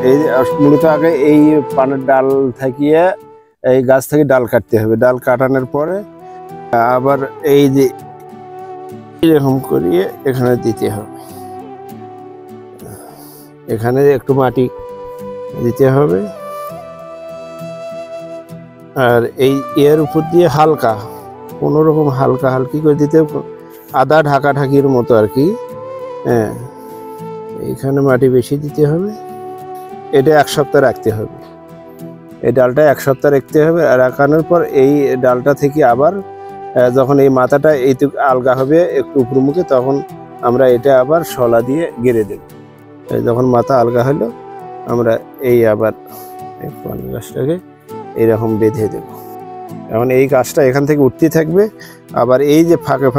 এই মূলত আগে এই পানের ডাল থাকিয়ে এই গাছ থেকে ডাল কাটতে হবে। ডাল কাটানোর পরে আবার এই যে এরকম করিয়ে এখানে দিতে হবে, এখানে একটু মাটি দিতে হবে। আর এই এর উপর দিয়ে হালকা কোনো রকম হালকা হালকি করে দিতে হবে, আদা ঢাকা ঢাকির মতো আর কি। হ্যাঁ, এইখানে মাটি বেশি দিতে হবে। এটা 1 সপ্তাহ রাখতে হবে, এই ডালটা 1 সপ্তাহ রাখতে হবে। আর রাখানোর পর এই ডালটা থেকে আবার যখন এই মাথাটা এইটুকু আলগা হবে একটু উপরমুখে, তখন আমরা এটা আবার শলা দিয়ে গেড়ে দেব। যখন মাথা আলগা হলো আমরা এই আবার এই পান গাছটাকে এইরকম বেঁধে দেব। এখন এই গাছটা এখান থেকে উঠতে থাকবে, আবার এই যে ফাঁকে ফাঁকে